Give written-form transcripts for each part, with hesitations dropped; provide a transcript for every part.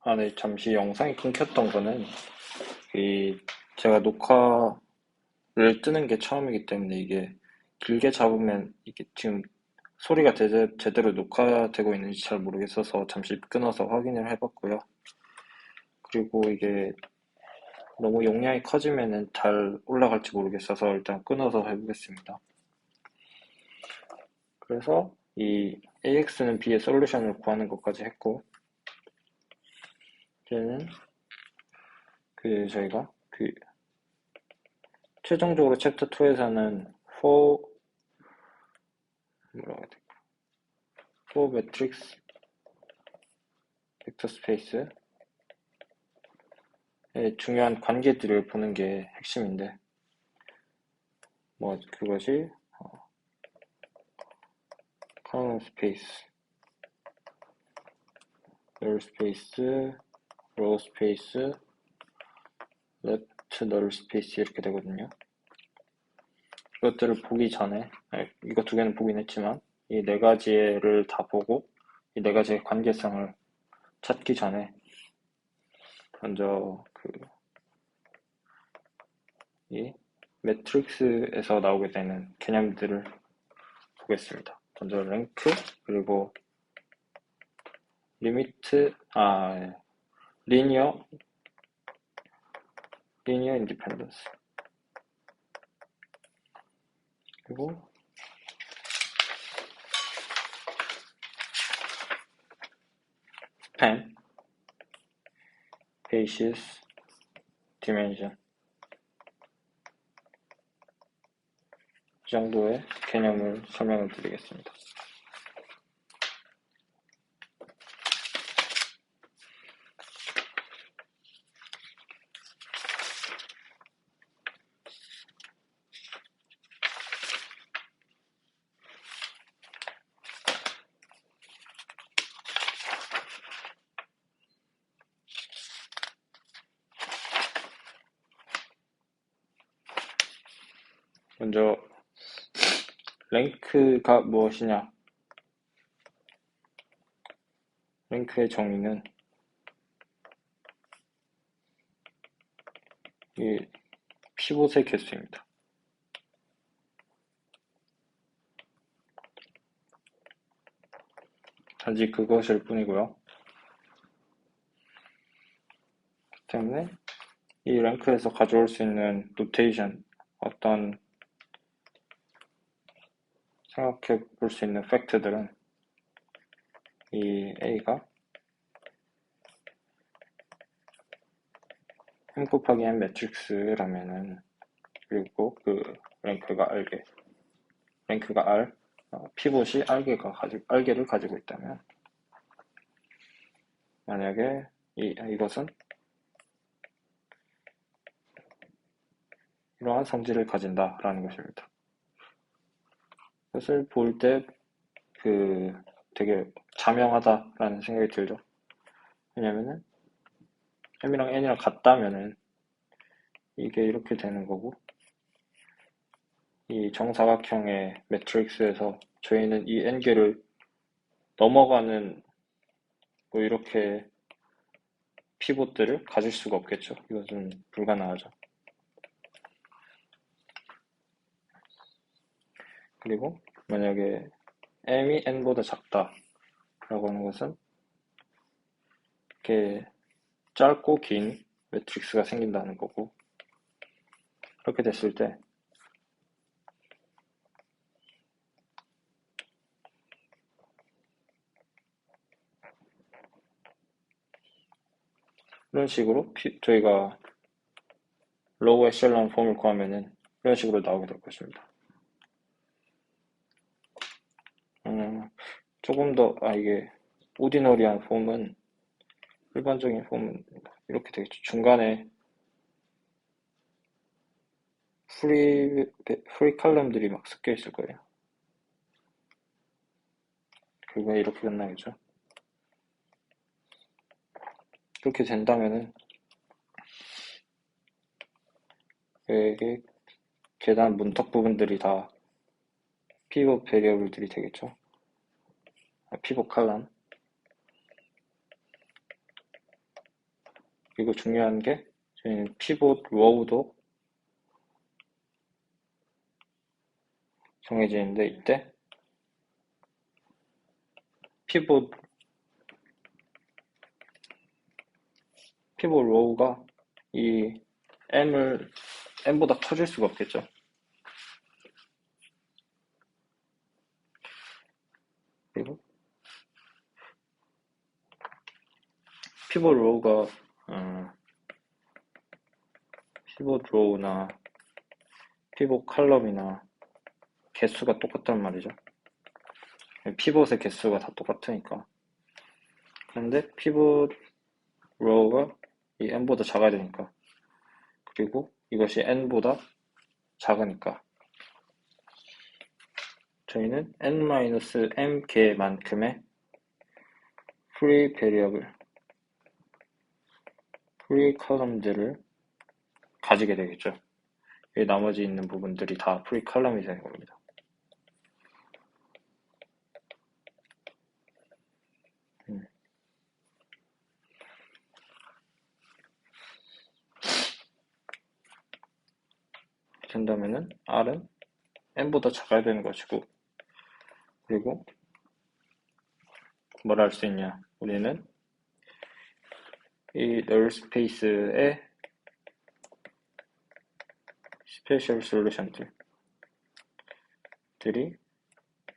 네, 잠시 영상이 끊겼던 거는, 이, 제가 녹화를 뜨는 게 처음이기 때문에 이게 길게 잡으면 이게 지금 소리가 제대로 녹화되고 있는지 잘 모르겠어서 잠시 끊어서 확인을 해봤고요. 그리고 이게 너무 용량이 커지면은 잘 올라갈지 모르겠어서 일단 끊어서 해보겠습니다. 그래서 이 AX는 B의 솔루션을 구하는 것까지 했고, 이제는 저희가 최종적으로 챕터 2에서는 뭐라고 해야 돼? 4 매트릭스 벡터 스페이스의 중요한 관계들을 보는 게 핵심인데, 그것이 컬럼 스페이스, 널 스페이스, 로우 스페이스, 레프트 널 스페이스 이렇게 되거든요. 이것들을 보기 전에, 이거 두 개는 보긴 했지만 이 네 가지를 다 보고 이 네 가지의 관계성을 찾기 전에 먼저 이 매트릭스에서 나오게 되는 개념들을 보겠습니다. 먼저 랭크, 그리고 리미트, 리니어 인디펜던스, 그리고 스팬, 베이시스, 디멘션, 이 정도의 개념을 설명을 드리겠습니다. 먼저 랭크가 무엇이냐? 랭크의 정의는 이 피봇의 개수입니다. 단지 그것일 뿐이고요. 그 때문에 이 랭크에서 가져올 수 있는 노테이션, 어떤 생각해 볼 수 있는 팩트들은 이 A가 M 곱하기 N 매트릭스라면은, 그리고 랭크가 R, 피봇이 알게를 가지고 있다면, 만약에 이것은 이러한 성질을 가진다라는 것입니다. 그것을 볼 때 되게 자명하다라는 생각이 들죠. 왜냐면은 M이랑 N이랑 같다면은 이게 이렇게 되는 거고, 이 정사각형의 매트릭스에서 저희는 이 N개를 넘어가는 이렇게 피봇들을 가질 수가 없겠죠. 이것은 불가능하죠. 그리고 만약에 M이 N보다 작다라고 하는 것은 이렇게 짧고 긴 매트릭스가 생긴다는 거고, 그렇게 됐을 때 이런 식으로 저희가 로우 에셀런 폼을 구하면은 이런 식으로 나오게 될 것입니다. 조금 더, 이게 오디너리한 폼은, 일반적인 폼은 이렇게 되겠죠. 중간에 프리 칼럼들이 막 섞여 있을 거예요. 결국에 이렇게 끝나겠죠. 그렇게 된다면은 이게 계단 문턱 부분들이 다 피벗 베리어블들이 되겠죠. 피벗 칼럼. 그리고 중요한 게 저희는 피봇 로우도 정해지는데 이때 피봇 로우가 이 m보다 커질 수가 없겠죠. 그리고 피봇 로우가 피봇 로우나 피봇 칼럼이나 개수가 똑같단 말이죠. 피봇의 개수가 다 똑같으니까. 그런데 피봇 로우가 이 n보다 작아야 되니까. 그리고 이것이 n보다 작으니까 저희는 n-m 개만큼의 free variable, free column들을 가지게 되겠죠. 이 나머지 있는 부분들이 다 free column이 되는 겁니다. 된다면은 R은 n보다 작아야 되는 것이고, 그리고 뭘 할 수 있냐? 우리는 이 null space의 스페셜 솔루션들이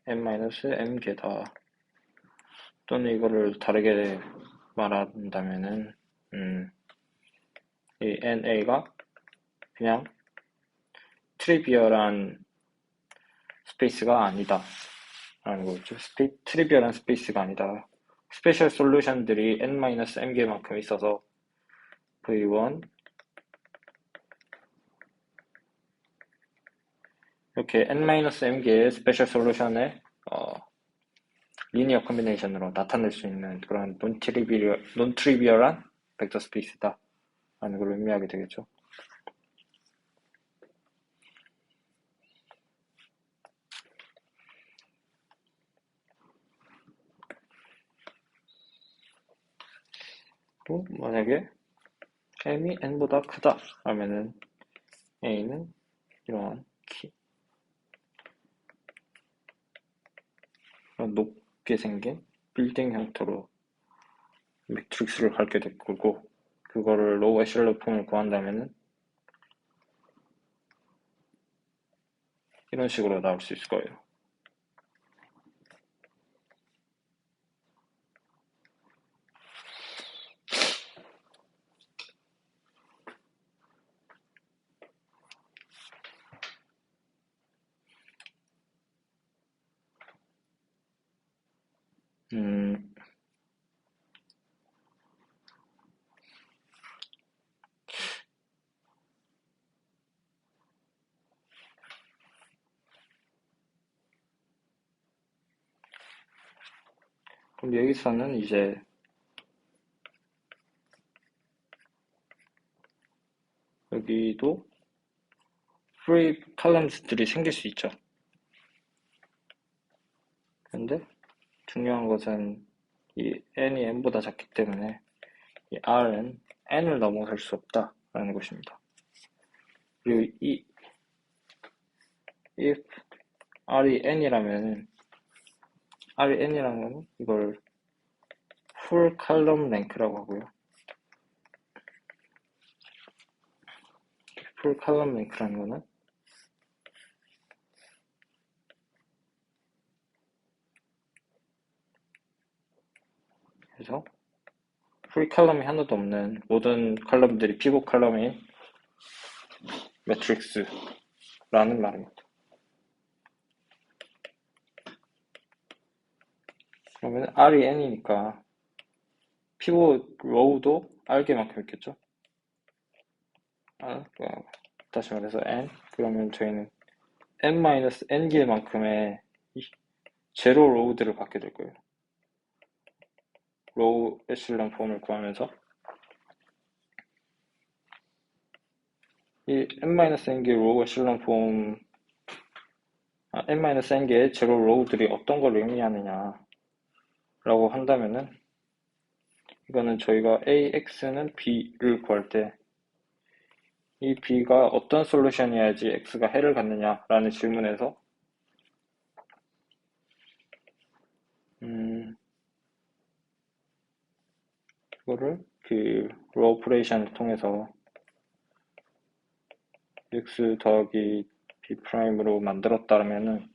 n-m 개다. 또는 이거를 다르게 말한다면은 이 NA가 그냥 트리비얼한 스페이스가 아니다 라는 거죠. 트리비얼한 스페이스가 아니다. 스페셜 솔루션들이 n-m개만큼 있어서 V1 이렇게 n-m개의 스페셜 솔루션을 리니어 컨비네이션으로 나타낼 수 있는 그런 논트리비얼한 벡터 스페이스다 라는 걸 의미하게 되겠죠. 그리고 만약에 m이 n보다 크다 하면은 a는 이런 높게 생긴 빌딩 형태로 매트릭스를 갖게 될 거고, 그거를 로우 에슐러 폼을 구한다면은 이런 식으로 나올 수 있을 거예요. 그럼 여기서는 이제 여기도 free columns들이 생길 수 있죠. 근데 중요한 것은 이 n이 n보다 작기 때문에 이 r은 n을 넘어설 수 없다라는 것입니다. 그리고 if r이 n이라면 이걸 full column length라고 하고요. full column length라는 거는 그래서 free column이 하나도 없는 모든 컬럼들이 피봇 컬럼인 매트릭스라는 말입니다. 그러면 R이 n이니까 피봇 로우도 R개만큼 있겠죠? 다시 말해서 n, 그러면 저희는 n-n개만큼의 제로 로우들을 갖게 될 거예요. 로우 에슐런 폼을 구하면서 이 n-n개 로우 에슐런 폼 n-n개의 제로 로우들이 어떤 걸 의미하느냐 라고 한다면은 이거는 저희가 AX는 B를 구할 때 이 B가 어떤 솔루션이어야지 X가 해를 갖느냐라는 질문에서 이거를 그 로 오퍼레이션을 통해서 X 더하기 B 프라임으로 만들었다면은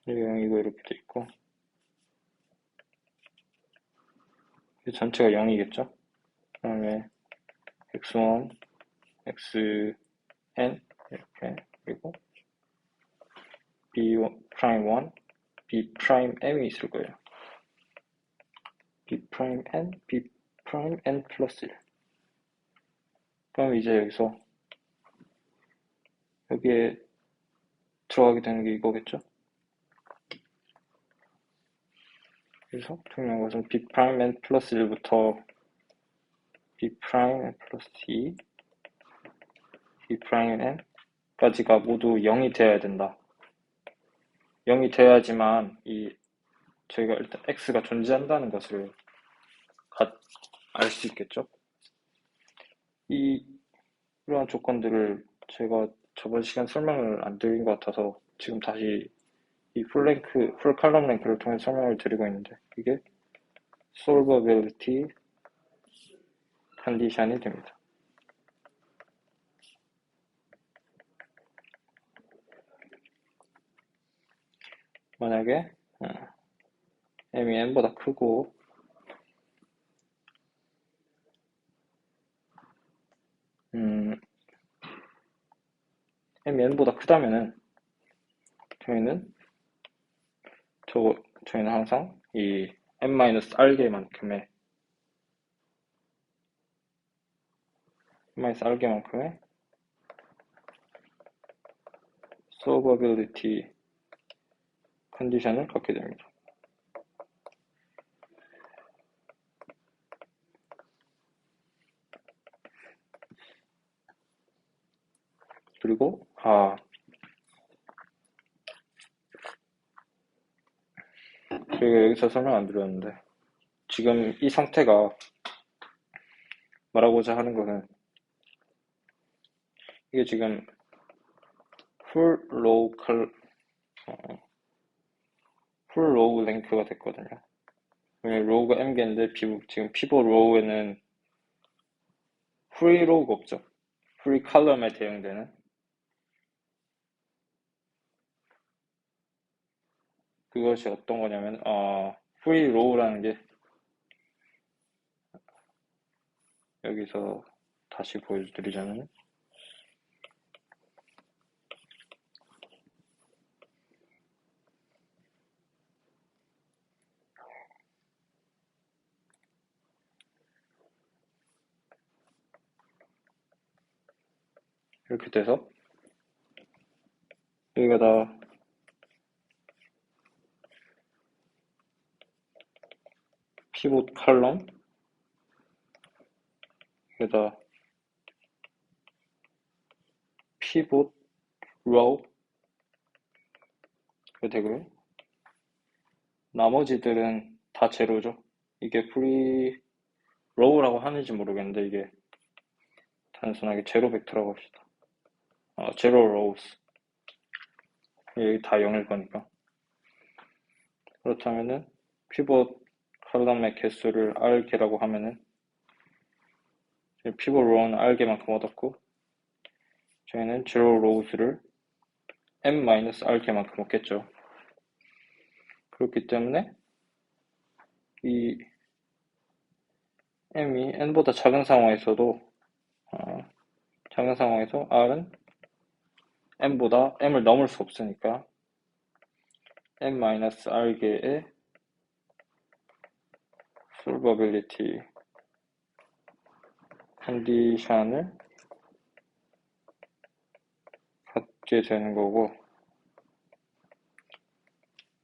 이거 이렇게 돼 있고 전체가 0이겠죠? 그 다음에 x1, xn 이렇게 그리고 b 프라임 1, b 프라임 m이 있을 거예요. b 프라임 n, b 프라임 n 플러스 1. 그럼 이제 여기서 여기에 들어가게 되는 게 이거겠죠? 그래서 중요한 것은 b 프라임 n 플러스 1부터 b 프라임 n 플러스 2, b 프라임 n까지가 모두 0이 되어야 된다. 0이 되어야지만 저희가 일단 x가 존재한다는 것을 알 수 있겠죠? 이러한 조건들을 제가 저번 시간 설명을 안 드린 것 같아서 지금 다시 이 풀 칼럼 랭크를 통해 설명을 드리고 있는데 이게 solvability 컨디션이 됩니다. 만약에 m이 n보다 크고 m이 n보다 크다면은 저희는 항상 이 n-r개만큼의 solvability 컨디션을 갖게 됩니다. 그리고 저희가 여기서 설명 안 드렸는데 지금 이 상태가 말하고자 하는 것은 이게 지금 풀 로우 랭크가 됐거든요. 로우가 m개인데 지금 피벗 로우에는 프리 로우가 없죠. 프리 칼럼에 대응되는 그것이 어떤 거냐면 프리 로우라는 게 여기서 다시 보여드리자면 이렇게 돼서 여기가 다 피봇 칼럼 여기다 피봇 로우 이렇게 되고요. 나머지들은 다 제로죠. 이게 프리 로우라고 하는지 모르겠는데 이게 단순하게 제로 벡터라고 합시다. 제로 로우스 여기 다 0일 거니까 그렇다면은 피벗 칼럼의 개수를 r개라고 하면은 피벗 로우는 r개만큼 얻었고 저희는 제로 로우스를 m-r개만큼 얻겠죠. 그렇기 때문에 이 m이 n보다 작은 상황에서도 작은 상황에서 r은 m을 넘을 수 없으니까 m-r개의 solvability 컨디션을 갖게 되는 거고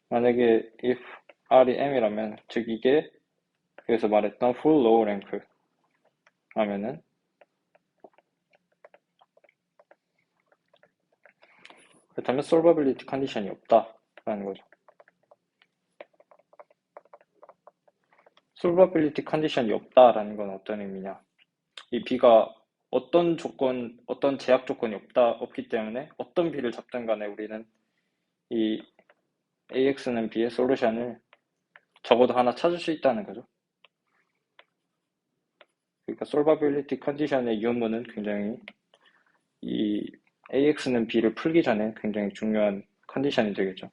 만약에 if r이 m이라면 즉 이게 그래서 말했던 full low rank 하면은 그렇다면 솔버빌리티 컨디션이 없다라는 거죠. 솔버빌리티 컨디션이 없다라는 건 어떤 의미냐? 이 B가 어떤 제약 조건이 없기 때문에 어떤 B를 잡든 간에 우리는 이 AX는 B의 솔루션을 적어도 하나 찾을 수 있다는 거죠. 그러니까 솔버빌리티 컨디션의 유무는 굉장히 이 AX는 B를 풀기 전에 굉장히 중요한 컨디션이 되겠죠.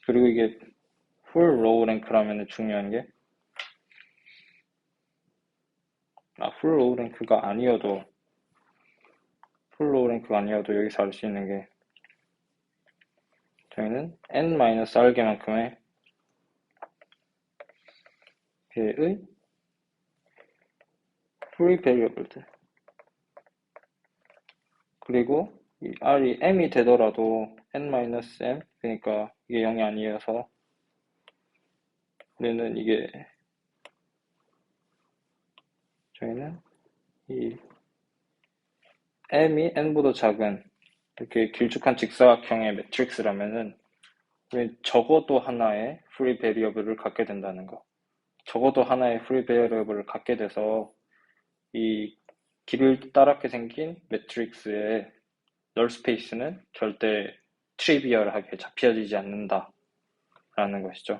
그리고 이게 풀 로우 랭크라면 중요한 게 풀 로우 랭크가 아니어도 여기서 알 수 있는 게 저희는 n-r개만큼의 개의 free variable들 그리고 이 r이 m이 되더라도 n-m 그러니까 이게 0이 아니어서 우리는 저희는 이 m이 n보다 작은 이렇게 길쭉한 직사각형의 매트릭스라면은 우리는 적어도 하나의 free variable을 갖게 된다는 거. 적어도 하나의 free variable을 갖게 돼서 이 길을 따랗게 생긴 매트릭스의 널 스페이스는 절대 트리비얼하게 잡혀지지 않는다라는 것이죠.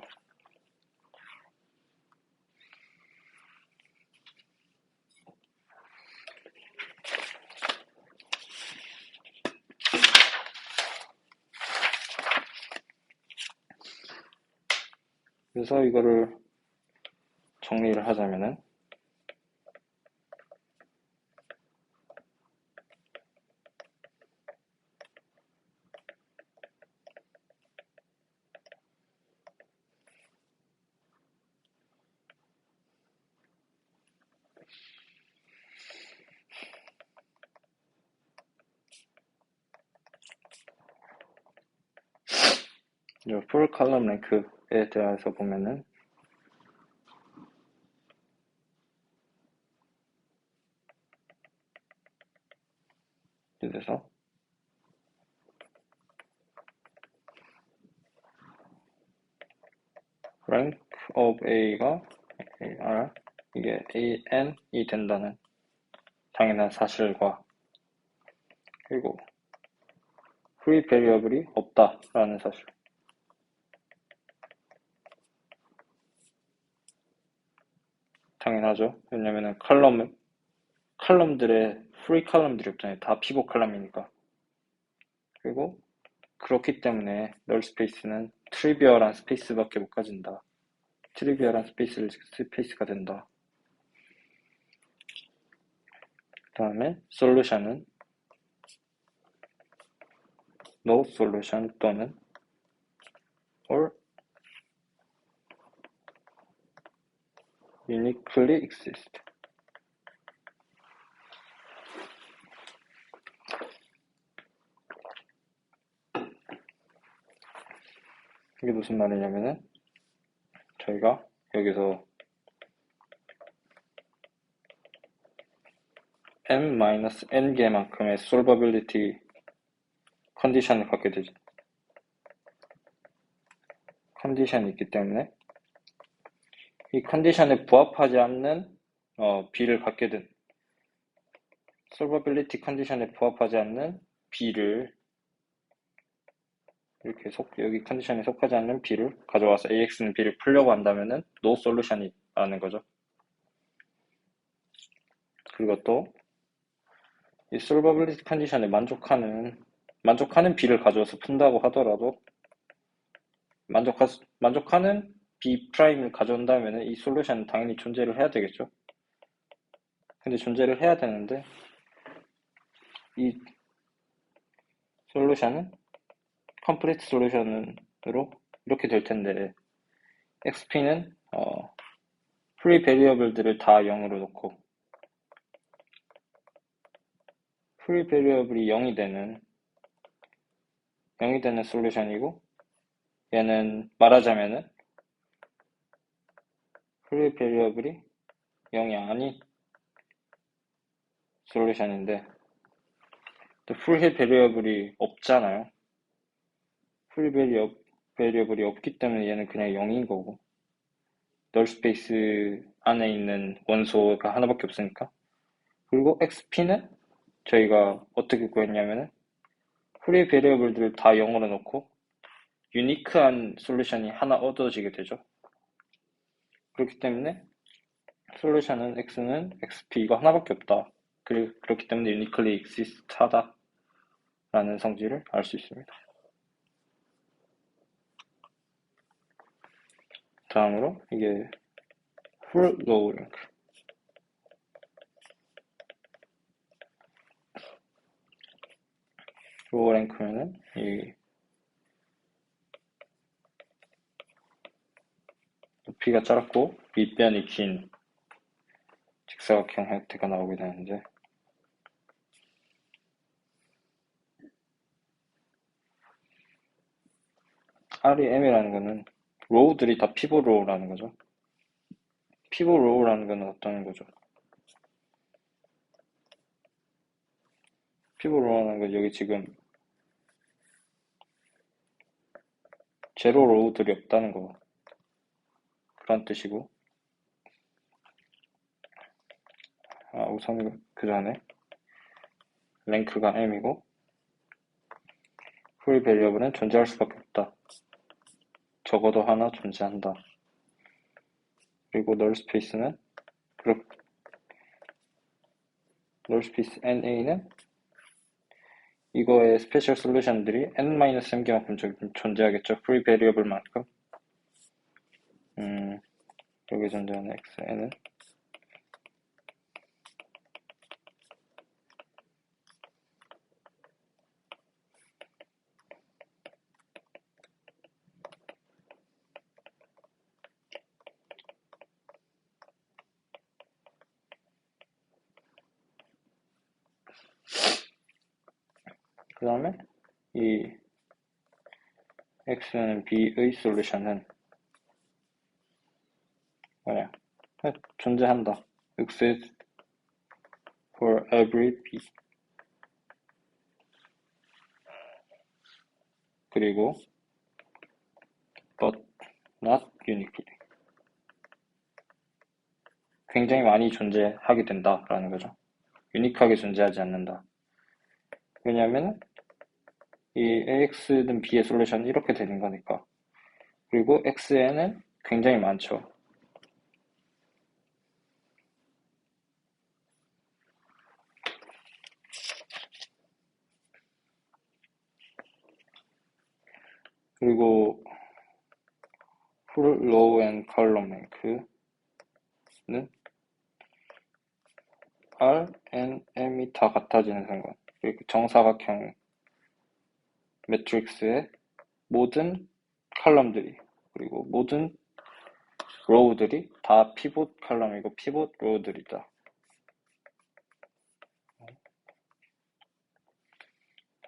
그래서 이거를 정리를 하자면은 풀 컬럼 랭크에 대해서 보면은 그래서 rank of A가 AR 이게 AN이 된다는 당연한 사실과 그리고 free variable이 없다라는 사실. 당연하죠. 왜냐면은 칼럼들의 free 칼럼들이 없잖아요. 다 피봇 칼럼이니까. 그리고 그렇기 때문에 널 스페이스는 트리비얼한 스페이스밖에 못 가진다. 트리비얼한 스페이스가 된다. 그 다음에 솔루션은 no solution 또는 or uniquely exist. 이게 무슨 말이냐면은 저희가 여기서 m-n개만큼의 solvability 컨디션을 갖게 되죠. 컨디션이 있기 때문에 이 컨디션에 부합하지 않는 B를 갖게 된 solvability 컨디션에 부합하지 않는 B를 이렇게 여기 컨디션에 속하지 않는 B를 가져와서 AX는 B를 풀려고 한다면은 no solution이 라는 거죠. 그리고 또 이 solvability 컨디션에 만족하는 B를 가져와서 푼다고 하더라도 만족하는 B 프라임을 가져온다면 이 솔루션은 당연히 존재를 해야 되겠죠. 근데 존재를 해야 되는데 이 솔루션은 컴플리트 솔루션으로 이렇게 될 텐데 XP는 프리 베리어블들을 다 0으로 놓고 프리 베리어블이 0이 되는 솔루션이고 얘는 말하자면은 프리 베리어블이 0이 아닌 솔루션인데 풀 베리어블이 없잖아요. 풀 베리어블이 없기 때문에 얘는 그냥 0인 거고, 널 스페이스 안에 있는 원소가 하나밖에 없으니까. 그리고 xp는 저희가 어떻게 구했냐면은 프리 베리어블들을 다 0으로 놓고 유니크한 솔루션이 하나 얻어지게 되죠. 그렇기 때문에 솔루션은 x는 xp 이거 하나밖에 없다. 그렇기 때문에 uniquely exist 하다 라는 성질을 알 수 있습니다. 다음으로 이게 full low rank. low rank면은 이 높이가 짧고 밑변이 긴 직사각형 형태가 나오게 되는데, REM이라는 거는 로우들이 다 피벗 로우라는 거죠. 피벗 로우라는 거는 어떤 거죠? 피벗 로우라는 건 여기 지금 제로 로우들이 없다는 거, 그런 뜻이고, 우선 그 전에 랭크가 m이고 프리 베리어블은 존재할 수밖에 없다. 적어도 하나 존재한다. 그리고 널 스페이스는 널 스페이스 NA는 이거의 스페셜 솔루션들이 n-m개만큼 존재하겠죠. 프리 베리어블만큼. 여기 존재하는 xn은 그 다음에 이 x는 b의 솔루션은 뭐냐, 존재한다. exists for every b. 그리고 but not uniquely. 굉장히 많이 존재하게 된다라는 거죠. 유니크하게 존재하지 않는다. 왜냐하면 이 AX는 B의 솔루션이 이렇게 되는 거니까. 그리고 X에는 굉장히 많죠. 그리고 full row and column rank는 R, N, M이 다 같아지는 상관. 그리고 정사각형 매트릭스의 모든 칼럼들이, 그리고 모든 로우들이 다 피봇 칼럼이고 피봇 로우들이다.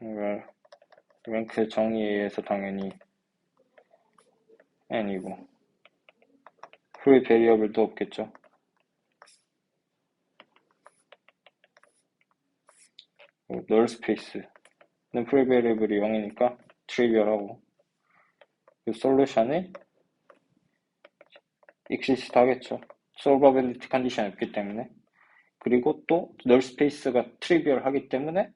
이걸 랭크 정의에 의해서 당연히 n이고, 프리 베리어블도 없겠죠. 널 스페이스는 프리 베리어블이 0이니까 트리비얼하고, 그 솔루션이 exist 하겠죠. solvability 컨디션이 없기 때문에. 그리고 또 널 스페이스가 트리비얼 하기 때문에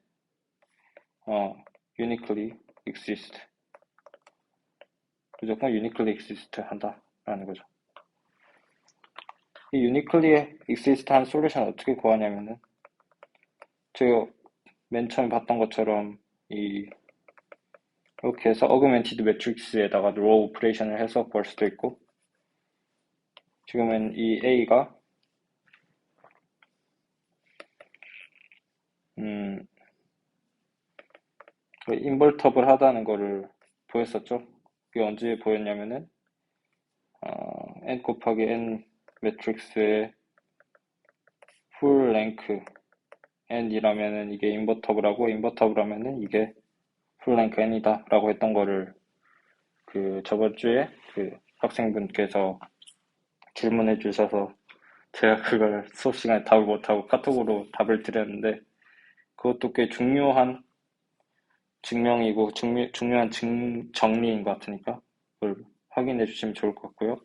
uniquely exist, 무조건 uniquely exist 한다라는 거죠. 이 uniquely exist 한 솔루션 어떻게 구하냐면은, 제가 맨 처음에 봤던 것처럼 이렇게 해서 어그멘티드 매트릭스에다가 로우 오퍼레이션을 해서 구할 수도 있고, 지금은 이 A가 인버터블 하다는 거를 보였었죠. 그게 언제 보였냐면은 n 곱하기 n 매트릭스의 풀 랭크 n이라면은 이게 인버터블하고, 인버터블하면은 이게 풀 랭크 n이다 라고 했던 거를 그 저번 주에 그 학생분께서 질문해 주셔서 제가 그걸 수업 시간에 답을 못하고 카톡으로 답을 드렸는데, 그것도 꽤 중요한 증명이고 중요한 정리인 것 같으니까 그걸 확인해 주시면 좋을 것 같고요.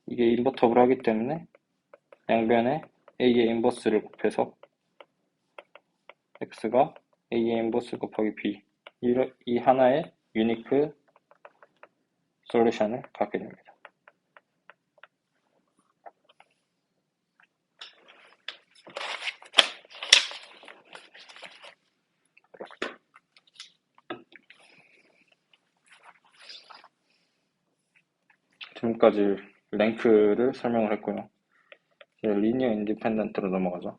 이게 인버터블 하기 때문에 양변에 A의 인버스를 곱해서 X가 A의 인버스 곱하기 B 이 하나의 유니크 솔루션을 갖게 됩니다. 지금까지 랭크를 설명을 했고요. 이제 리니어 인디펜던트로 넘어가죠.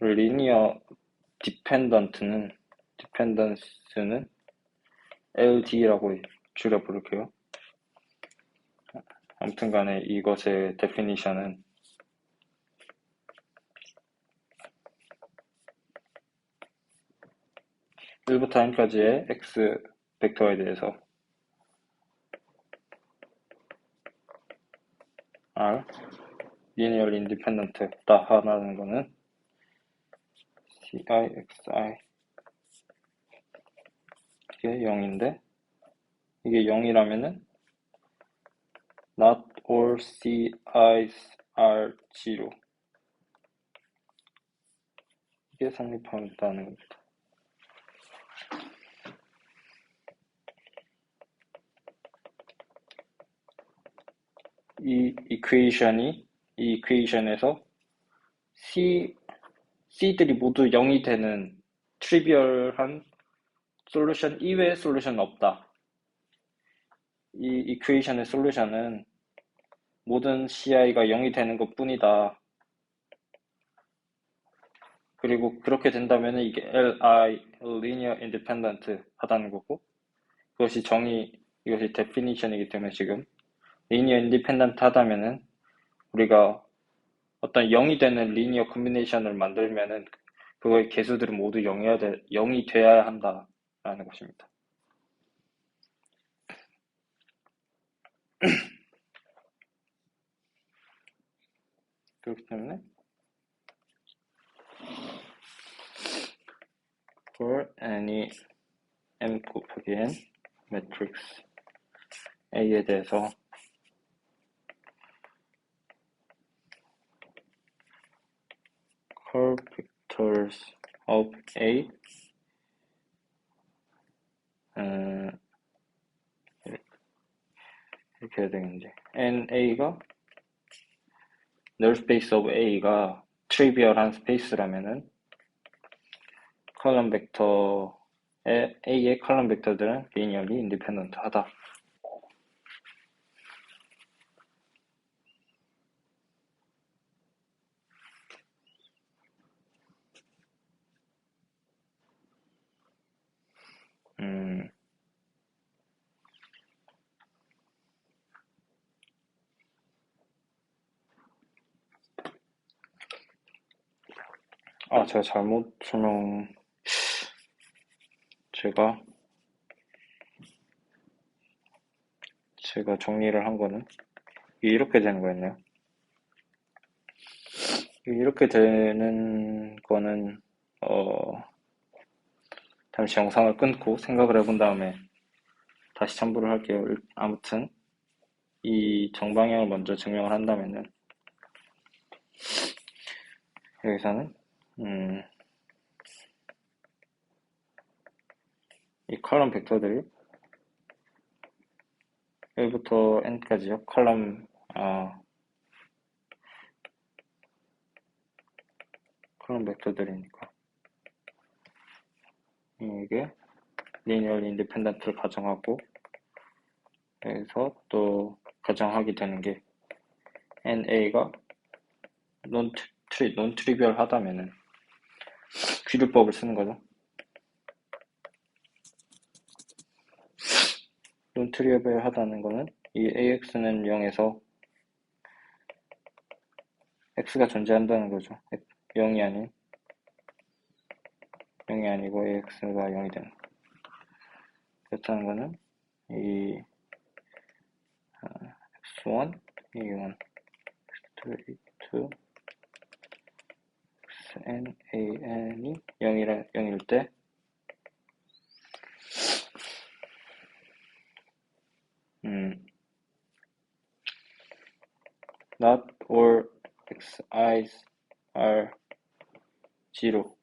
리니어 디펜던스는 LD라고 줄여 부를게요. 아무튼 간에 이것의 데피니션은 (1부터 n)까지의 x 벡터에 대해서 R linearly independent다 하는 거는 CIXI 이게 0인데 이게 0이라면은 not all CIs are 0 이게 성립한다는 겁니다. 이 이퀘이션에서 C들이 모두 0이 되는 트리비얼한 솔루션 이외의 솔루션은 없다. 이 이퀘이션의 솔루션은 모든 CI가 0이 되는 것 뿐이다. 그리고 그렇게 된다면 이게 LI, Linear Independent 하다는 거고 이것이 definition이기 때문에 지금 Linear Independent 하다면은 우리가 어떤 0이 되는 리니어 콤비네이션을 만들면은 그거의 개수들은 모두 0이 돼야 한다라는 것입니다. 그렇기 때문에 for any m 곱하기 n 매트릭스 A에 대해서 curve vectors of A 이렇게 해야 되겠는지 NA가 null space of A가 트리비얼한 스페이스라면은 A의 컬럼 벡터들은 linearly independent 하다. 제가 잘못 제가 정리를 한 거는 이렇게 되는 거였네요. 이렇게 되는 거는 잠시 영상을 끊고 생각을 해본 다음에 다시 첨부를 할게요. 아무튼 이 정방향을 먼저 증명을 한다면은 여기서는 이 컬럼 벡터들이 1부터 n까지요. 컬럼 벡터들이니까 이게 linearly independent를 가정하고 그래서 또 가정하게 되는 게 NA가 non-trivial 하다면은 귀류법을 쓰는 거죠. non-trivial 하다는 거는 이 AX는 0에서 X가 존재한다는 거죠. 0이 아니고 AX가 0이 되는 거. 그렇다는 거는 이 X1, A1, X2, A2, XN, AN이 0일 때 not all xi's are zero.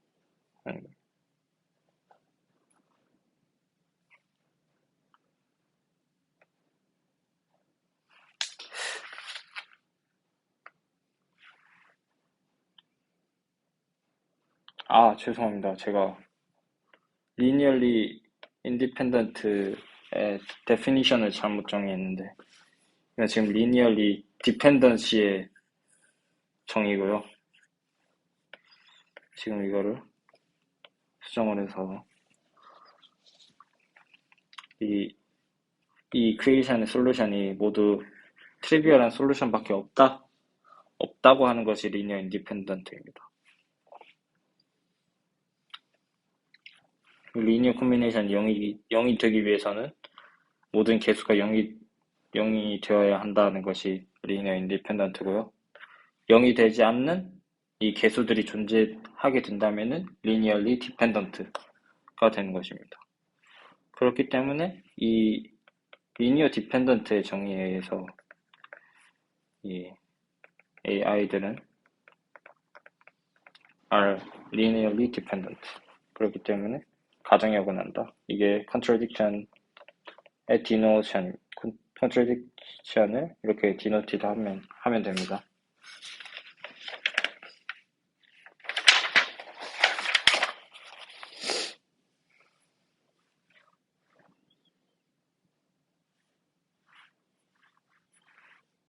아, 죄송합니다. 제가 linearly independent의 definition을 잘못 정의했는데, 이건 지금 linearly dependency의 정의고요. 지금 이거를 수정을 해서 이 이퀘이션의 솔루션이 모두 트리비얼한 솔루션밖에 없다고 하는 것이 리니어 인디펜던트입니다. 리니어 콤비네이션이 0이 되기 위해서는 모든 개수가 0이 되어야 한다는 것이 리니어 인디펜던트고요. 0이 되지 않는 이 개수들이 존재하게 된다면은 리니어리 디펜던트가 되는 것입니다. 그렇기 때문에 이 리니어 디펜던트의 정의에 의해서 이 AI들은 are linearly dependent. 그렇기 때문에 가정이 어긋난다. 이게 contradiction의 denotion, contradiction을 이렇게 denoted 하면 됩니다.